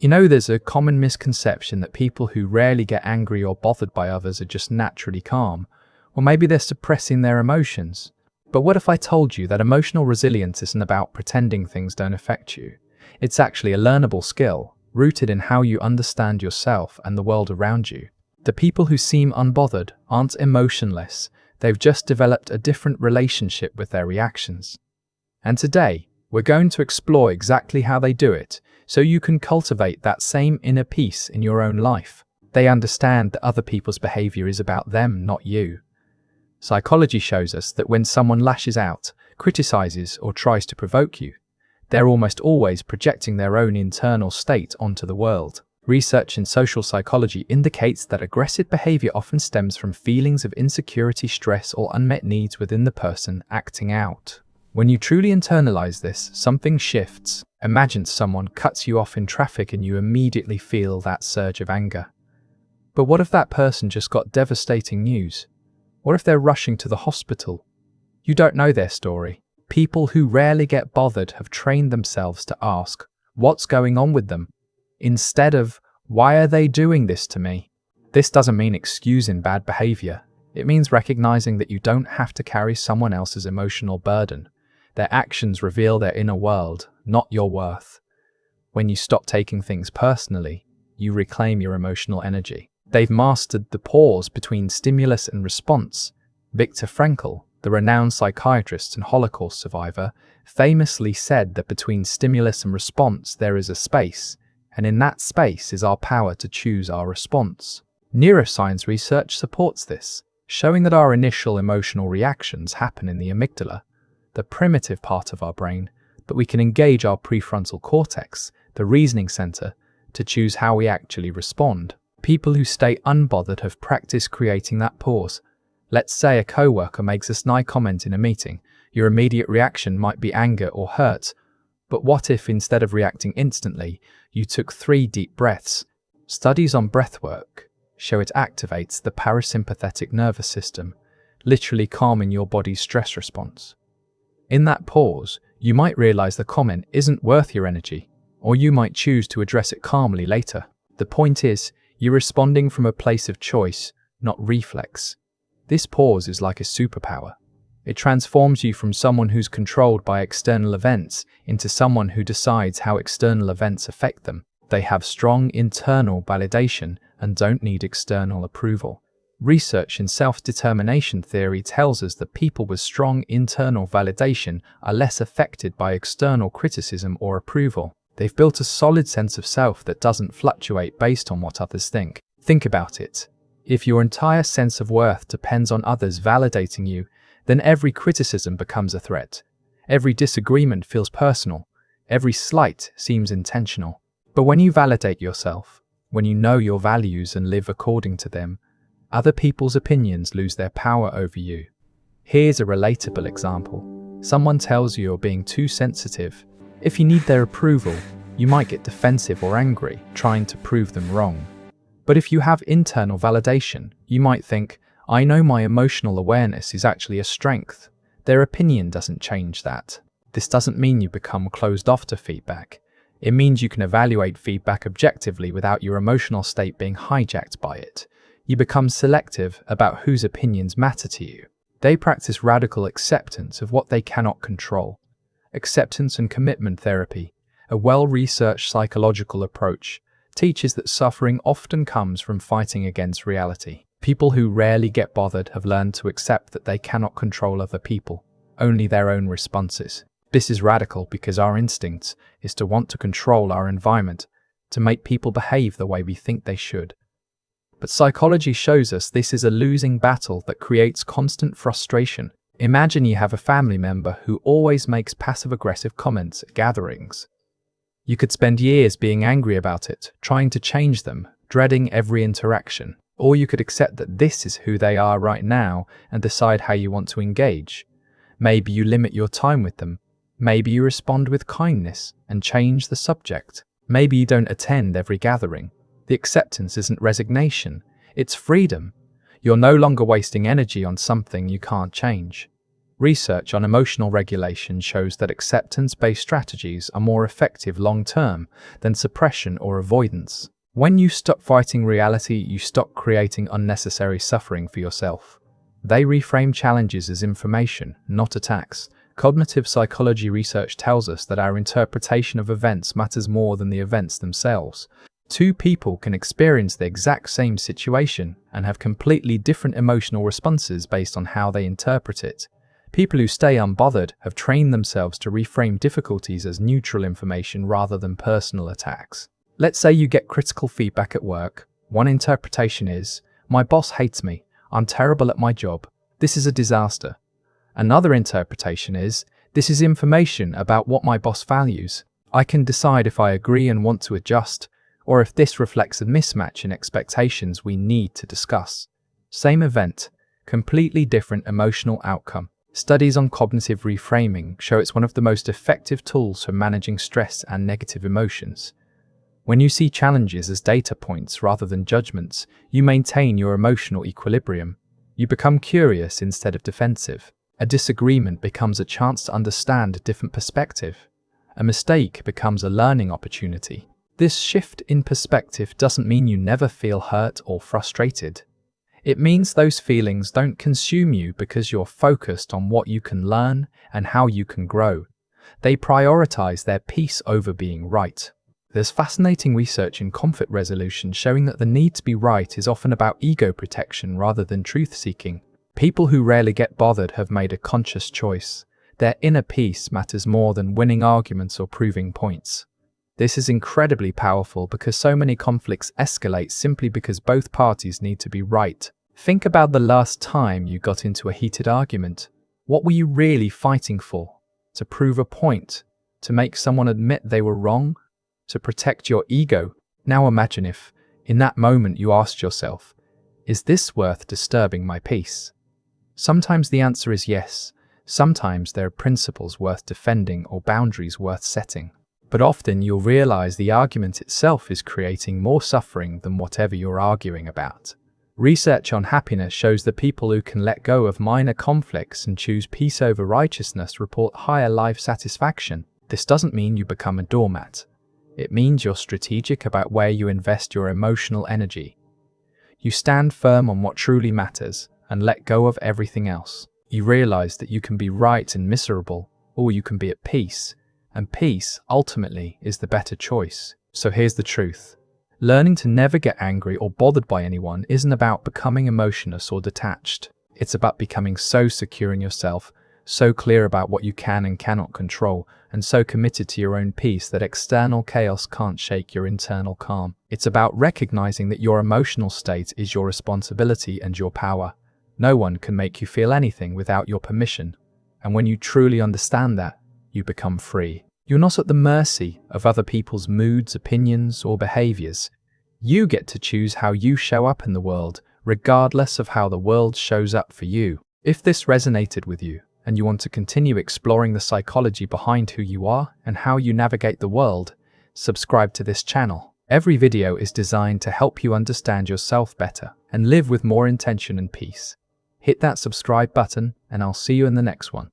You know, there's a common misconception that people who rarely get angry or bothered by others are just naturally calm, or maybe they're suppressing their emotions. But what if I told you that emotional resilience isn't about pretending things don't affect you? It's actually a learnable skill, rooted in how you understand yourself and the world around you. The people who seem unbothered aren't emotionless, they've just developed a different relationship with their reactions. And today, we're going to explore exactly how they do it, so you can cultivate that same inner peace in your own life. They understand that other people's behavior is about them, not you. Psychology shows us that when someone lashes out, criticizes, or tries to provoke you, they're almost always projecting their own internal state onto the world. Research in social psychology indicates that aggressive behavior often stems from feelings of insecurity, stress, or unmet needs within the person acting out. When you truly internalize this, something shifts. Imagine someone cuts you off in traffic and you immediately feel that surge of anger. But what if that person just got devastating news? What if they're rushing to the hospital? You don't know their story. People who rarely get bothered have trained themselves to ask, what's going on with them? Instead of, why are they doing this to me? This doesn't mean excusing bad behavior. It means recognizing that you don't have to carry someone else's emotional burden. Their actions reveal their inner world, not your worth. When you stop taking things personally, you reclaim your emotional energy. They've mastered the pause between stimulus and response. Viktor Frankl, the renowned psychiatrist and Holocaust survivor, famously said that between stimulus and response there is a space, and in that space is our power to choose our response. Neuroscience research supports this, showing that our initial emotional reactions happen in the amygdala, the primitive part of our brain, but we can engage our prefrontal cortex, the reasoning center, to choose how we actually respond. People who stay unbothered have practiced creating that pause. Let's say a coworker makes a snide comment in a meeting. Your immediate reaction might be anger or hurt, but what if instead of reacting instantly, you took 3 deep breaths? Studies on breathwork show it activates the parasympathetic nervous system, literally calming your body's stress response. In that pause, you might realize the comment isn't worth your energy, or you might choose to address it calmly later. The point is, you're responding from a place of choice, not reflex. This pause is like a superpower. It transforms you from someone who's controlled by external events into someone who decides how external events affect them. They have strong internal validation and don't need external approval. Research in self-determination theory tells us that people with strong internal validation are less affected by external criticism or approval. They've built a solid sense of self that doesn't fluctuate based on what others think. Think about it. If your entire sense of worth depends on others validating you, then every criticism becomes a threat. Every disagreement feels personal. Every slight seems intentional. But when you validate yourself, when you know your values and live according to them, other people's opinions lose their power over you. Here's a relatable example. Someone tells you you're being too sensitive. If you need their approval, you might get defensive or angry, trying to prove them wrong. But if you have internal validation, you might think, I know my emotional awareness is actually a strength. Their opinion doesn't change that. This doesn't mean you become closed off to feedback. It means you can evaluate feedback objectively without your emotional state being hijacked by it. You become selective about whose opinions matter to you. They practice radical acceptance of what they cannot control. Acceptance and commitment therapy, a well-researched psychological approach, teaches that suffering often comes from fighting against reality. People who rarely get bothered have learned to accept that they cannot control other people, only their own responses. This is radical because our instinct is to want to control our environment, to make people behave the way we think they should. But psychology shows us this is a losing battle that creates constant frustration. Imagine you have a family member who always makes passive-aggressive comments at gatherings. You could spend years being angry about it, trying to change them, dreading every interaction. Or you could accept that this is who they are right now and decide how you want to engage. Maybe you limit your time with them. Maybe you respond with kindness and change the subject. Maybe you don't attend every gathering. The acceptance isn't resignation, it's freedom. You're no longer wasting energy on something you can't change. Research on emotional regulation shows that acceptance-based strategies are more effective long-term than suppression or avoidance. When you stop fighting reality, you stop creating unnecessary suffering for yourself. They reframe challenges as information, not attacks. Cognitive psychology research tells us that our interpretation of events matters more than the events themselves. Two people can experience the exact same situation and have completely different emotional responses based on how they interpret it. People who stay unbothered have trained themselves to reframe difficulties as neutral information rather than personal attacks. Let's say you get critical feedback at work. One interpretation is, "My boss hates me. I'm terrible at my job. This is a disaster." Another interpretation is, "This is information about what my boss values. I can decide if I agree and want to adjust, or if this reflects a mismatch in expectations we need to discuss." Same event, completely different emotional outcome. Studies on cognitive reframing show it's one of the most effective tools for managing stress and negative emotions. When you see challenges as data points rather than judgments, you maintain your emotional equilibrium. You become curious instead of defensive. A disagreement becomes a chance to understand a different perspective. A mistake becomes a learning opportunity. This shift in perspective doesn't mean you never feel hurt or frustrated. It means those feelings don't consume you because you're focused on what you can learn and how you can grow. They prioritize their peace over being right. There's fascinating research in conflict resolution showing that the need to be right is often about ego protection rather than truth-seeking. People who rarely get bothered have made a conscious choice. Their inner peace matters more than winning arguments or proving points. This is incredibly powerful because so many conflicts escalate simply because both parties need to be right. Think about the last time you got into a heated argument. What were you really fighting for? To prove a point? To make someone admit they were wrong? To protect your ego? Now imagine if, in that moment, you asked yourself, "Is this worth disturbing my peace?" Sometimes the answer is yes. Sometimes there are principles worth defending or boundaries worth setting. But often you'll realize the argument itself is creating more suffering than whatever you're arguing about. Research on happiness shows that people who can let go of minor conflicts and choose peace over righteousness report higher life satisfaction. This doesn't mean you become a doormat. It means you're strategic about where you invest your emotional energy. You stand firm on what truly matters and let go of everything else. You realize that you can be right and miserable, or you can be at peace, and peace, ultimately, is the better choice. So here's the truth. Learning to never get angry or bothered by anyone isn't about becoming emotionless or detached. It's about becoming so secure in yourself, so clear about what you can and cannot control, and so committed to your own peace that external chaos can't shake your internal calm. It's about recognizing that your emotional state is your responsibility and your power. No one can make you feel anything without your permission. And when you truly understand that, you become free. You're not at the mercy of other people's moods, opinions, or behaviors. You get to choose how you show up in the world, regardless of how the world shows up for you. If this resonated with you, and you want to continue exploring the psychology behind who you are and how you navigate the world, subscribe to this channel. Every video is designed to help you understand yourself better and live with more intention and peace. Hit that subscribe button, and I'll see you in the next one.